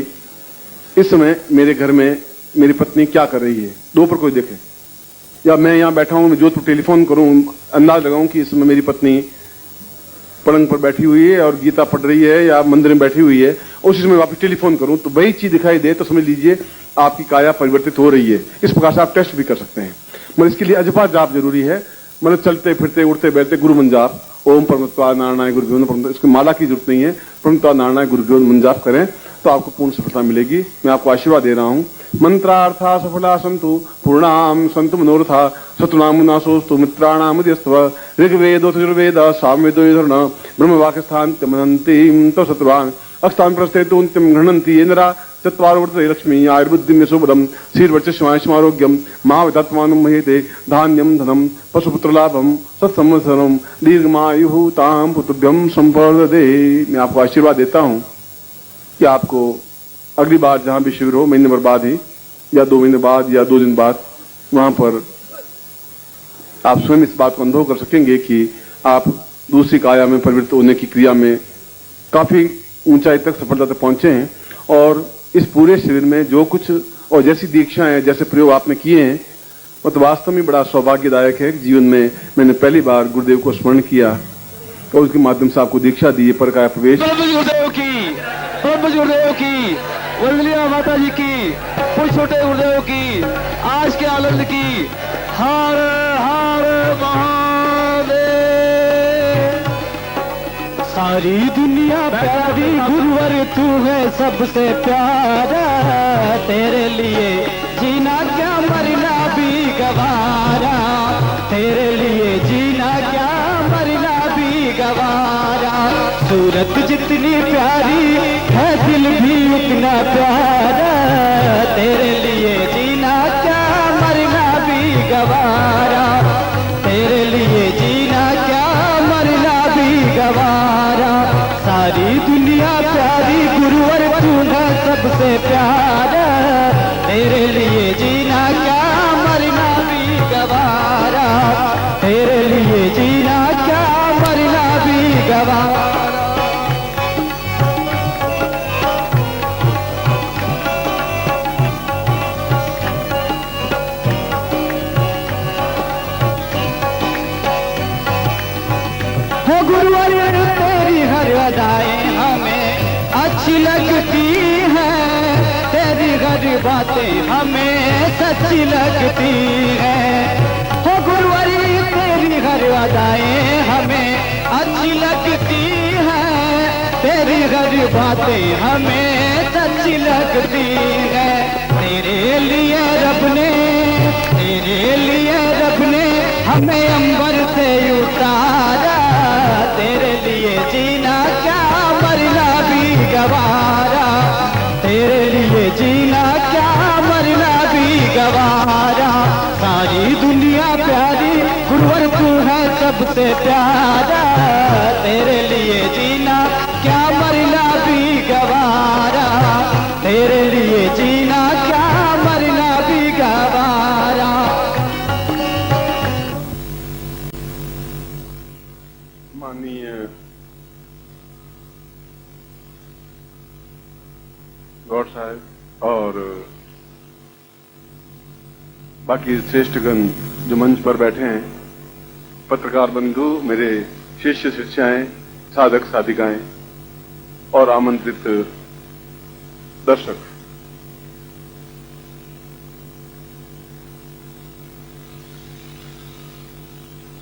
इस समय मेरे घर में मेरी पत्नी क्या कर रही है, दोपहर को देखें। या मैं यहां बैठा हूं, मैं जोधपुर टेलीफोन करूं, अंदाज लगाऊं कि इस समय मेरी पत्नी पलंग पर बैठी हुई है और गीता पढ़ रही है या मंदिर में बैठी हुई है, उसी समय वापस टेलीफोन करूं तो वही चीज दिखाई दे तो समझ लीजिए आपकी काया परिवर्तित हो रही है। इस प्रकार से आप टेस्ट भी कर सकते हैं। मगर इसके लिए अजपा जाप जरूरी है, मतलब चलते फिरते उठते बैठते गुरु मन जाप, ओम परमत्वा नारायण गुरुभ्यो, इसकी माला की जरूरत नहीं है, परमत्वा नारायण गुरुभ्यो मन जाप करें तो आपको पूर्ण सफलता मिलेगी। मैं आपको आशीर्वाद दे रहा हूं। मंत्रार्था सफला संतु पूर्णाम संतु मनोरथा शत्रुनाम नाशोस्तु मित्राणाम उदयस्व ऋग्वेदो यजुर्वेद सामवेदो यधुर्न ब्रह्मवाक्यस्थान तमनन्ति तो शत्रुवान् अस्थान प्रस्तेतु अंतिम गृह्णन्ति येनरा चत्वारवर्तते लक्ष्मी आयुर्बुद्धिं यशोबलं श्रीर्वर्चस्वायुष्मारोग्यं महाविधात्मानं महेते धान्यं धनं पशुपुत्रलाभं सत्संवत्सरं दीर्घमायुः तां पुत्रभ्यं संवर्धते। मैं आपको आशीर्वाद देता हूं कि आपको अगली बार जहां भी शिविर हो, महीने भर बाद ही या 2 महीने बाद या 2 दिन बाद, वहां पर आप स्वयं इस बात को अनुभव कर सकेंगे कि आप दूसरी काया में परिवर्तित होने की क्रिया में काफी ऊंचाई तक सफलता तक पहुंचे हैं। और इस पूरे शिविर में जो कुछ और जैसी दीक्षाएं जैसे प्रयोग आपने किए हैं वो तो वास्तव में बड़ा सौभाग्यदायक है। जीवन में मैंने पहली बार गुरुदेव को स्मरण किया और उसके माध्यम से आपको दीक्षा दी पर काया प्रवेश। गुरुदेव की वंदलिया माता जी की, छोटे गुरुदेव की, आज के आनंद की। हर हर महादेव। सारी दुनिया प्यारी गुरुवर तू है सबसे प्यारा, तेरे लिए जीना क्या मरना भी गवारा, तेरे लिए जीना क्या मरना भी गवारा। सूरत जितनी प्यारी है दिल भी उतना प्यारा, तेरे लिए जीना क्या मरना भी गवारा, तेरे लिए जीना क्या मरना भी गवारा। सारी दुनिया प्यारी गुरुवर तू है सबसे प्यारा, तेरे लिए जीना क्या मरना भी गवारा, तेरे लिए जीना क्या मरना भी गवारा। गुरुवर तेरी हर अदाएं हमें अच्छी लगती हैं, तेरी हर बातें हमें सच्ची लगती हैं। हो गुरुवर तेरी हर अदाएं हमें अच्छी लगती हैं, तेरी हर बातें हमें सच्ची लगती हैं। तेरे लिए रब ने हमें अंबर से उतारा, तेरे लिए जीना क्या प्यारा, तेरे लिए जीना क्या मरना भी गवारा, तेरे लिए जीना क्या मरना भी गवारा। माननीय गौड़ साहब और बाकी श्रेष्ठगण जो मंच पर बैठे हैं, पत्रकार बंधु, मेरे शिष्य शिष्याएं, साधक साधिकाएं और आमंत्रित दर्शक,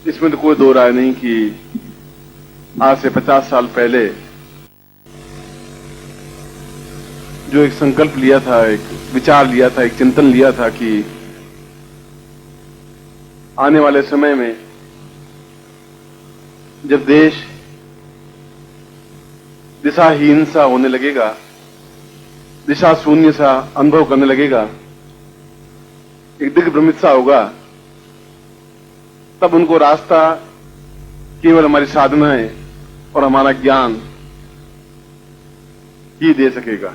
इसमें तो कोई दो राय नहीं कि आज से 50 साल पहले जो एक संकल्प लिया था, एक विचार लिया था, एक चिंतन लिया था कि आने वाले समय में जब देश दिशाहीन सा होने लगेगा, दिशा शून्य सा अनुभव करने लगेगा, एक दिग्भ्रमित सा होगा, तब उनको रास्ता केवल हमारी साधनाएं और हमारा ज्ञान ही दे सकेगा।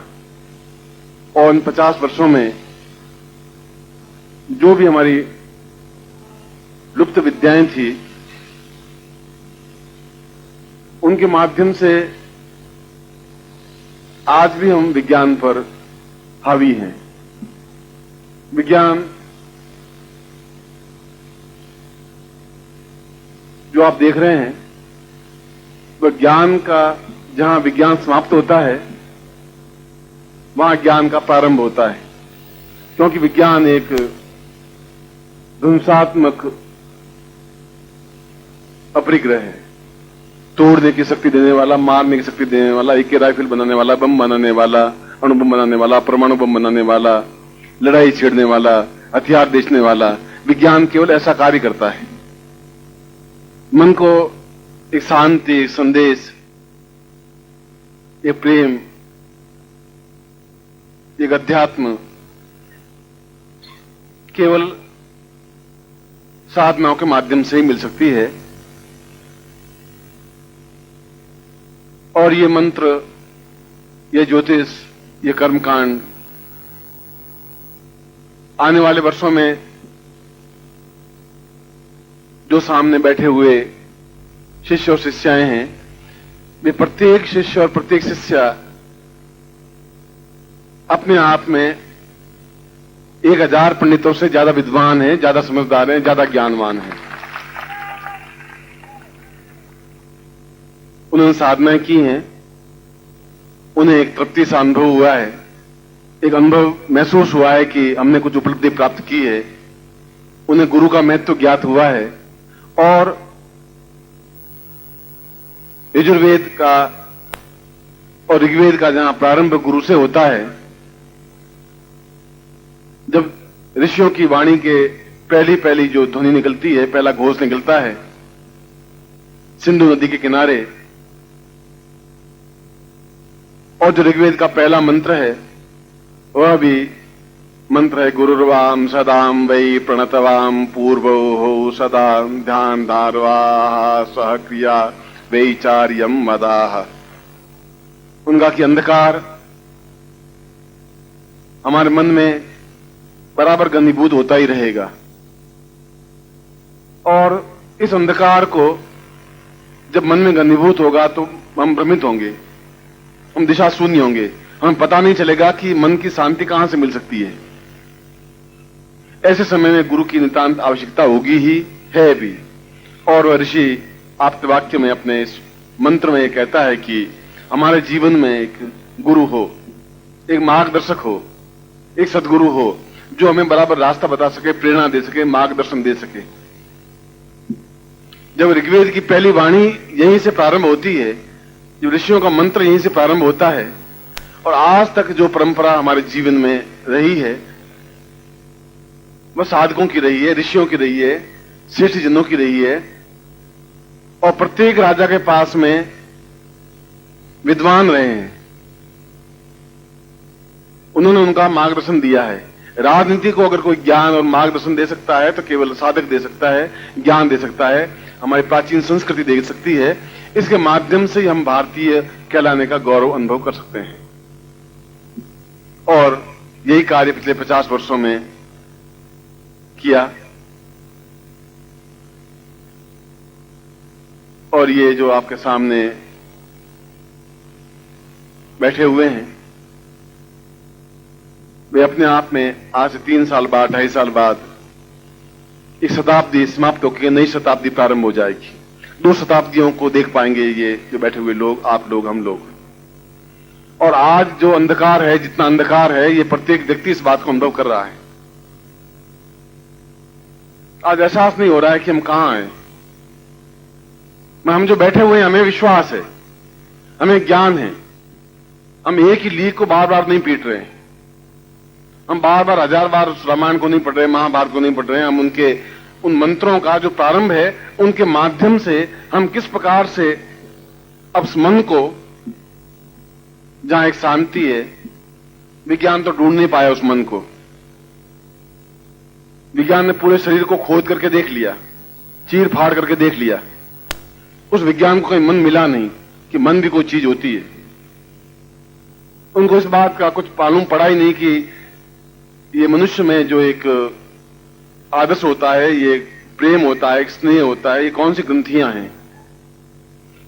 और इन 50 वर्षों में जो भी हमारी लुप्त विद्याएं थी, उनके माध्यम से आज भी हम विज्ञान पर हावी हैं। विज्ञान जो आप देख रहे हैं, वह ज्ञान का, जहां विज्ञान समाप्त होता है वहां ज्ञान का प्रारंभ होता है, क्योंकि विज्ञान एक ध्वंसात्मक अपरिग्रह है, तोड़ने की शक्ति देने वाला, मारने की शक्ति देने वाला, एक राइफल बनाने वाला, बम बनाने वाला, अणुबम बनाने वाला, परमाणु बम बनाने वाला, लड़ाई छेड़ने वाला, हथियार बेचने वाला। विज्ञान केवल ऐसा कार्य करता है, मन को एक शांति, एक संदेश, एक प्रेम, एक अध्यात्म केवल साधनाओं के माध्यम से ही मिल सकती है। और ये मंत्र, ये ज्योतिष, ये कर्मकांड आने वाले वर्षों में जो सामने बैठे हुए शिष्य और शिष्याएं हैं, वे प्रत्येक शिष्य और प्रत्येक शिष्या अपने आप में 1000 पंडितों से ज्यादा विद्वान हैं, ज्यादा समझदार हैं, ज्यादा ज्ञानवान हैं। उन्होंने साधनाएं की हैं, उन्हें एक तृप्ति सा अनुभव हुआ है, एक अनुभव महसूस हुआ है कि हमने कुछ उपलब्धि प्राप्त की है, उन्हें गुरु का महत्व ज्ञात हुआ है। और यजुर्वेद का और ऋग्वेद का जहां प्रारंभ गुरु से होता है, जब ऋषियों की वाणी के पहली जो ध्वनि निकलती है, पहला घोष निकलता है सिंधु नदी के किनारे, और जो ऋग्वेद का पहला मंत्र है वह भी मंत्र है, गुरुर्वाम सदाम वै प्रणतवाम पूर्वो हो सदा ध्यान धारवाह सह क्रिया वैचार्यम मदाह। उनका कि अंधकार हमारे मन में बराबर घनीभूत होता ही रहेगा, और इस अंधकार को जब मन में घनीभूत होगा तो हम भ्रमित होंगे, हम दिशा शून्य होंगे, हमें पता नहीं चलेगा कि मन की शांति कहां से मिल सकती है। ऐसे समय में गुरु की नितांत आवश्यकता होगी ही, है भी। और वह ऋषि आप्तवाक्य में अपने इस मंत्र में कहता है कि हमारे जीवन में एक गुरु हो, एक मार्गदर्शक हो, एक सदगुरु हो, जो हमें बराबर रास्ता बता सके, प्रेरणा दे सके, मार्गदर्शन दे सके। जब ऋग्वेद की पहली वाणी यहीं से प्रारंभ होती है, जब ऋषियों का मंत्र यहीं से प्रारंभ होता है, और आज तक जो परंपरा हमारे जीवन में रही है वह साधकों की रही है, ऋषियों की रही है, श्रेष्ठ जनों की रही है। और प्रत्येक राजा के पास में विद्वान रहे हैं, उन्होंने उनका मार्गदर्शन दिया है। राजनीति को अगर कोई ज्ञान और मार्गदर्शन दे सकता है तो केवल साधक दे सकता है, ज्ञान दे सकता है। हमारी प्राचीन संस्कृति दे सकती है, इसके माध्यम से ही हम भारतीय कहलाने का गौरव अनुभव कर सकते हैं। और यही कार्य पिछले 50 वर्षों में किया। और ये जो आपके सामने बैठे हुए हैं, वे अपने आप में आज से 3 साल बाद, 2.5 साल बाद एक शताब्दी समाप्त होकर नई शताब्दी प्रारंभ हो जाएगी। 2 शताब्दियों को देख पाएंगे ये जो बैठे हुए लोग, आप लोग, हम लोग। और आज जो अंधकार है, जितना अंधकार है, ये प्रत्येक व्यक्ति इस बात को अनुभव कर रहा है। आज एहसास नहीं हो रहा है कि हम कहां हैं। हम जो बैठे हुए हैं, हमें विश्वास है, हमें ज्ञान है। हम एक ही लीक को बार बार नहीं पीट रहे हैं। हम बार बार 1000 बार उस रामायण को नहीं पढ़ रहे, महाभारत को नहीं पढ़ रहे हैं। हम उनके उन मंत्रों का जो प्रारंभ है, उनके माध्यम से हम किस प्रकार से अब मन को, जहां एक शांति है, विज्ञान तो ढूंढ नहीं पाया उस मन को। विज्ञान ने पूरे शरीर को खोद करके देख लिया, चीर फाड़ करके देख लिया। उस विज्ञान को कहीं मन मिला नहीं कि मन भी कोई चीज होती है। उनको इस बात का कुछ मालूम पड़ा ही नहीं कि ये मनुष्य में जो एक आदर्श होता है, ये प्रेम होता है, एक स्नेह होता है, ये कौन सी ग्रंथियां हैं।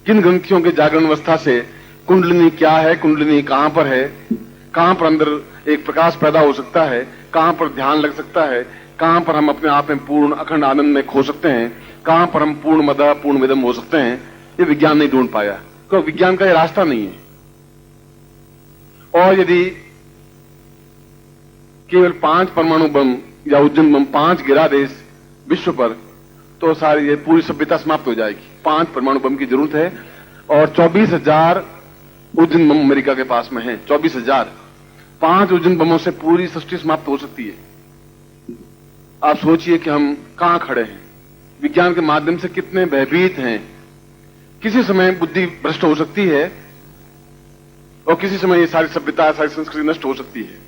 किन ग्रंथियों के जागरण अवस्था से कुंडलिनी क्या है, कुंडलिनी कहां पर है, कहां पर अंदर एक प्रकाश पैदा हो सकता है, कहां पर ध्यान लग सकता है, कहां पर हम अपने आप में पूर्ण अखंड आनंद में खो सकते हैं, कहां पर हम पूर्ण मदा पूर्ण विदम हो सकते हैं, ये विज्ञान नहीं ढूंढ पाया, क्योंकि विज्ञान का ये रास्ता नहीं है। और यदि केवल 5 परमाणु बम या उद्यम बम 5 गिरा दे विश्व पर, तो सारी ये पूरी सभ्यता समाप्त हो जाएगी। 5 परमाणु बम की जरूरत है और 24,000 उद्यम बम अमेरिका के पास में है। 24,000 5 उद्यम बमों से पूरी सृष्टि समाप्त हो सकती है। आप सोचिए कि हम कहां खड़े हैं, विज्ञान के माध्यम से कितने भयभीत हैं। किसी समय बुद्धि भ्रष्ट हो सकती है और किसी समय ये सारी सभ्यता, सारी संस्कृति नष्ट हो सकती है।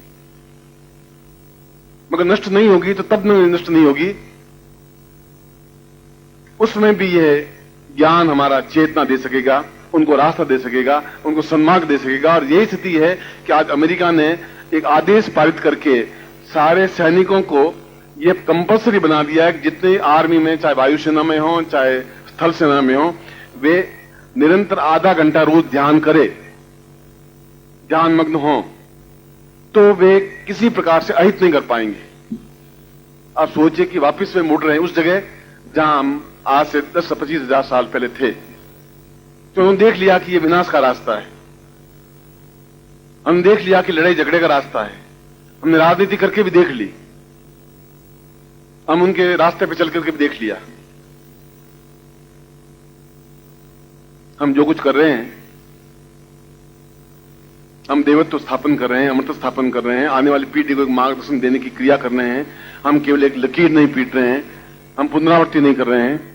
मगर नष्ट नहीं होगी तो तब नष्ट नहीं होगी, उस समय भी यह ज्ञान हमारा चेतना दे सकेगा, उनको रास्ता दे सकेगा, उनको सन्मार्ग दे सकेगा। और यही स्थिति है कि आज अमेरिका ने एक आदेश पारित करके सारे सैनिकों को यह कंपल्सरी बना दिया है कि जितने आर्मी में, चाहे वायुसेना में हो, चाहे स्थल सेना में हो, वे निरंतर आधा घंटा रोज ध्यान करे, ध्यान मग्न हो, तो वे किसी प्रकार से अहित नहीं कर पाएंगे। आप सोचिए कि वापस वे मुड़ रहे हैं उस जगह जहां हम आज से 10-25 हजार साल पहले थे। तो उन्होंने देख लिया कि यह विनाश का रास्ता है। हमने देख लिया कि लड़ाई झगड़े का रास्ता है। हमने राजनीति करके भी देख ली, हम उनके रास्ते पे चल करके भी देख लिया। हम जो कुछ कर रहे हैं, हम देवत्व स्थापन कर रहे हैं, अमृत स्थापन कर रहे हैं, आने वाली पीढ़ी को एक मार्गदर्शन देने की क्रिया कर रहे हैं। हम केवल एक लकीर नहीं पीट रहे हैं, हम पुनरावृत्ति नहीं कर रहे हैं।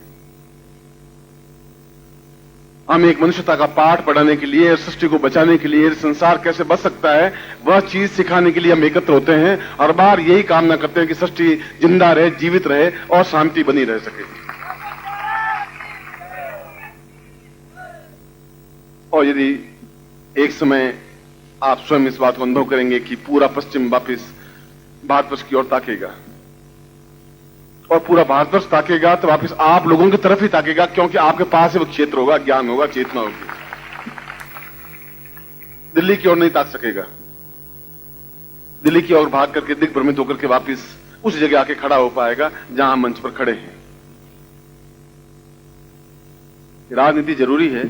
हम एक मनुष्यता का पाठ पढ़ाने के लिए, सृष्टि को बचाने के लिए, संसार कैसे बच सकता है, वह चीज सिखाने के लिए हम एकत्र होते हैं। हर बार यही कामना करते हैं कि सृष्टि जिंदा रहे, जीवित रहे और शांति बनी रह सके। और यदि एक समय आप स्वयं इस बात को अनुभव करेंगे कि पूरा पश्चिम वापिस भारतवर्ष की ओर ताकेगा और पूरा भारतवर्ष ताकेगा, तो वापिस आप लोगों की तरफ ही ताकेगा, क्योंकि आपके पास ही वो क्षेत्र होगा, ज्ञान होगा, चेतना होगी। दिल्ली की ओर नहीं ताक सकेगा। दिल्ली की ओर भाग करके दिग्भ्रमित होकर के वापिस उस जगह आके खड़ा हो पाएगा जहां हम मंच पर खड़े हैं। राजनीति जरूरी है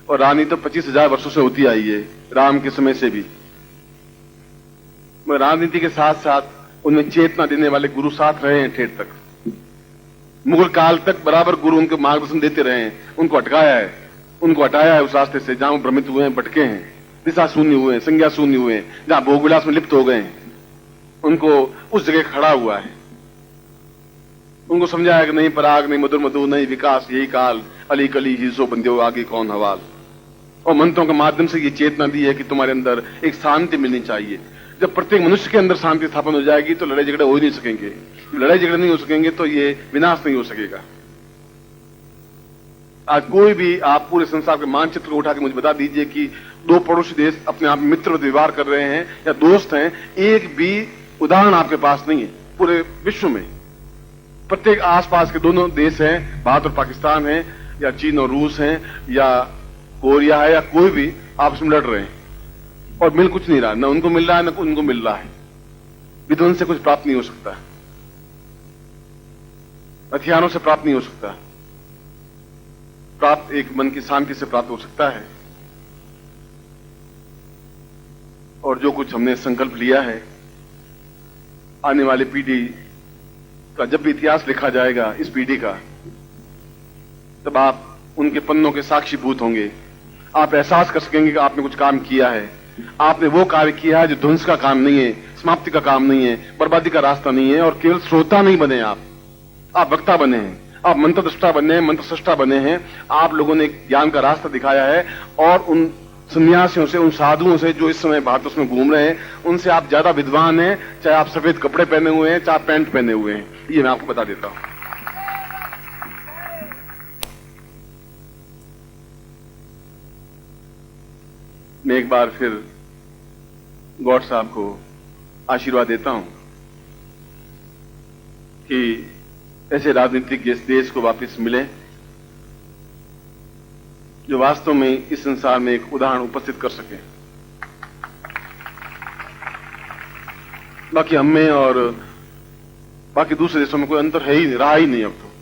और राजनीति तो 25,000 वर्षों से होती आई है, राम के समय से भी। राजनीति के साथ साथ उनमें चेतना देने वाले गुरु साथ रहे हैं ठेठ तक। मुगल काल तक बराबर गुरु उनको मार्गदर्शन देते रहे हैं, उनको अटकाया है, उनको हटाया है उस रास्ते से जहां वो भ्रमित हुए हैं, भटके हैं, दिशा शून्य हुए हैं, संज्ञा शून्य हुए हैं, जहां भोगविलास में लिप्त हो गए हैं, उनको उस जगह खड़ा हुआ है। उनको समझाया कि नहीं पराग, नहीं मधुर मधु, नहीं विकास, यही काल, अली कली ही सो बंदे हो, आगे कौन हवाल। और मंत्रों के माध्यम से ये चेतना दी है कि तुम्हारे अंदर एक शांति मिलनी चाहिए। जब प्रत्येक मनुष्य के अंदर शांति स्थापन हो जाएगी तो लड़ाई झगड़े हो ही नहीं सकेंगे। लड़ाई झगड़े नहीं हो सकेंगे तो ये विनाश नहीं हो सकेगा। आज कोई भी आप पूरे संसार के मानचित्र को उठा के मुझे बता दीजिए कि दो पड़ोसी देश अपने आप मित्र व्यवहार कर रहे हैं या दोस्त हैं, एक भी उदाहरण आपके पास नहीं है पूरे विश्व में। प्रत्येक आसपास के दोनों देश हैं, भारत और पाकिस्तान है, या चीन और रूस हैं, या कोरिया है, या कोई भी आपस में लड़ रहे हैं और मिल कुछ नहीं रहा, न उनको मिल रहा है न उनको मिल रहा है। विध्वंस से कुछ प्राप्त नहीं हो सकता, हथियारों से प्राप्त नहीं हो सकता, प्राप्त एक मन की शांति से प्राप्त हो सकता है। और जो कुछ हमने संकल्प लिया है, आने वाली पीढ़ी का जब भी इतिहास लिखा जाएगा इस पीढ़ी का, तब आप उनके पन्नों के साक्षीभूत होंगे। आप एहसास कर सकेंगे कि आपने कुछ काम किया है, आपने वो कार्य किया है जो ध्वंस का काम नहीं है, समाप्ति का काम नहीं है, बर्बादी का रास्ता नहीं है। और केवल श्रोता नहीं बने आप वक्ता बने हैं, आप मंत्रद्रष्टा बने हैं, मंत्रसृष्टा बने हैं। आप लोगों ने ज्ञान का रास्ता दिखाया है और उन सन्यासियों से, उन साधुओं से जो इस समय भारत में घूम रहे हैं, उनसे आप ज्यादा विद्वान हैं, चाहे आप सफेद कपड़े पहने हुए हैं, चाहे पैंट पहने हुए हैं। ये मैं आपको बता देता हूं। मैं एक बार फिर गौड़ साहब को आशीर्वाद देता हूं कि ऐसे राजनीतिज्ञ इस देश को वापस मिले जो वास्तव में इस संसार में एक उदाहरण उपस्थित कर सके। बाकी हम में और बाकी दूसरे देशों में कोई अंतर है ही नहीं, रहा ही नहीं। अब तो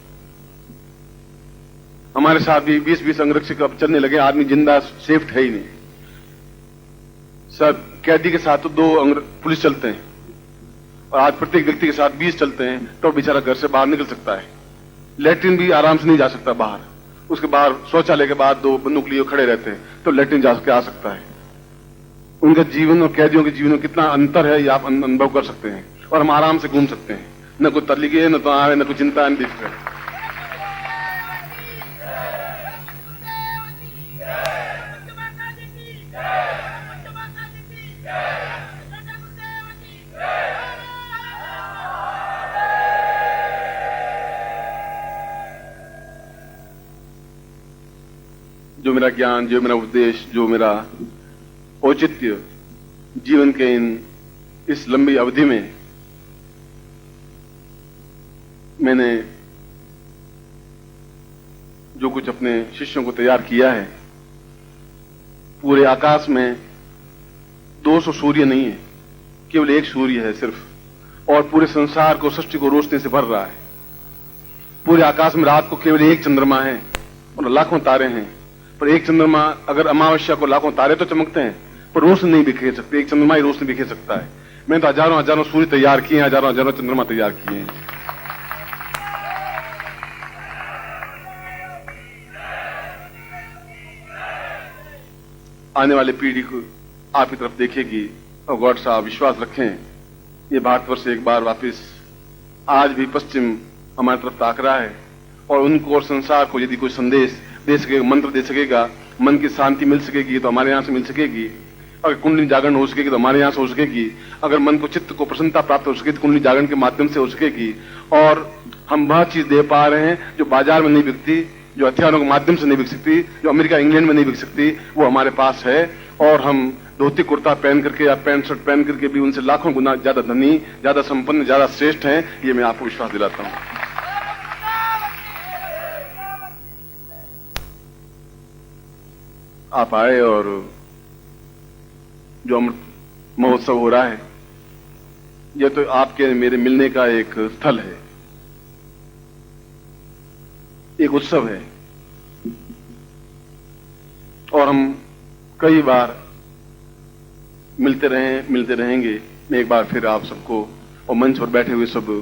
हमारे साथ भी 20-20 अंगरक्षक अब चलने लगे, आदमी जिंदा सेफ है ही नहीं। सर कैदी के साथ तो 2 पुलिस चलते हैं और आज प्रत्येक व्यक्ति के साथ 20 चलते हैं, तो बेचारा घर से बाहर निकल सकता है। लैट्रिन भी आराम से नहीं जा सकता बाहर, उसके बाहर शौचालय के बाद 2 बंदूक लिए खड़े रहते हैं, तो लैट्रिन जा के आ सकता है। उनका जीवन और कैदियों के जीवन में कितना अंतर है ये आप अनुभव कर सकते हैं। और हम आराम से घूम सकते हैं, न कोई तलीके, न तो आवे, न कोई चिंता, न दिक्कत। जो मेरा ज्ञान, जो मेरा उपदेश, जो मेरा औचित्य जीवन के इस लंबी अवधि में मैंने जो कुछ अपने शिष्यों को तैयार किया है, पूरे आकाश में 200 सूर्य नहीं है, केवल एक सूर्य है सिर्फ, और पूरे संसार को, सृष्टि को रोशनी से भर रहा है। पूरे आकाश में रात को केवल एक चंद्रमा है और लाखों तारे हैं, पर एक चंद्रमा अगर अमावस्या को लाखों तारे तो चमकते हैं, पर रोशनी नहीं बिखेर सकते। एक चंद्रमा ही रोशनी बिखेर सकता है। मैंने तो हजारों हजारों सूर्य तैयार किए हैं, हजारों हजारों चंद्रमा तैयार किए हैं। आने वाली पीढ़ी को आपकी तरफ देखेगी और गौड़ साहब विश्वास रखें, ये भारतवर्ष एक बार वापिस, आज भी पश्चिम हमारी तरफ ताक रहा है और उनको और संसार को यदि कोई संदेश दे सकेगा, मंत्र दे सकेगा, मन की शांति मिल सकेगी तो हमारे यहां से मिल सकेगी। अगर कुंडली जागरण हो सकेगी तो हमारे यहां से हो सकेगी। अगर मन को, चित्त को प्रसन्नता प्राप्त हो सकेगी तो कुंडली जागरण के माध्यम से हो सकेगी। और हम वह चीज दे पा रहे हैं जो बाजार में नहीं बिकती, जो हथियारों के माध्यम से नहीं बिक सकती, जो अमेरिका इंग्लैंड में नहीं बिक सकती, वो हमारे पास है। और हम धोती कुर्ता पहन करके या पैंट शर्ट पहन करके भी उनसे लाखों गुना ज्यादा धनी, ज्यादा संपन्न, ज्यादा श्रेष्ठ हैं। ये मैं आपको विश्वास दिलाता हूं। आप आए और जो अमृत महोत्सव हो रहा है, यह तो आपके मेरे मिलने का एक स्थल है, एक उत्सव है। और हम कई बार मिलते रहेंगे। मैं एक बार फिर आप सबको और मंच पर बैठे हुए सब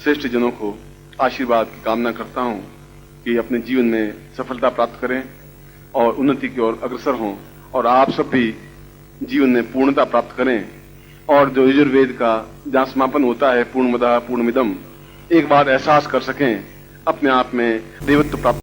श्रेष्ठ जनों को आशीर्वाद की कामना करता हूं कि अपने जीवन में सफलता प्राप्त करें और उन्नति की ओर अग्रसर हों, और आप सब भी जीवन में पूर्णता प्राप्त करें। और जो यजुर्वेद का जहां समापन होता है, पूर्णमदः पूर्णमिदम्, एक बार एहसास कर सकें, अपने आप में देवत्व प्राप्त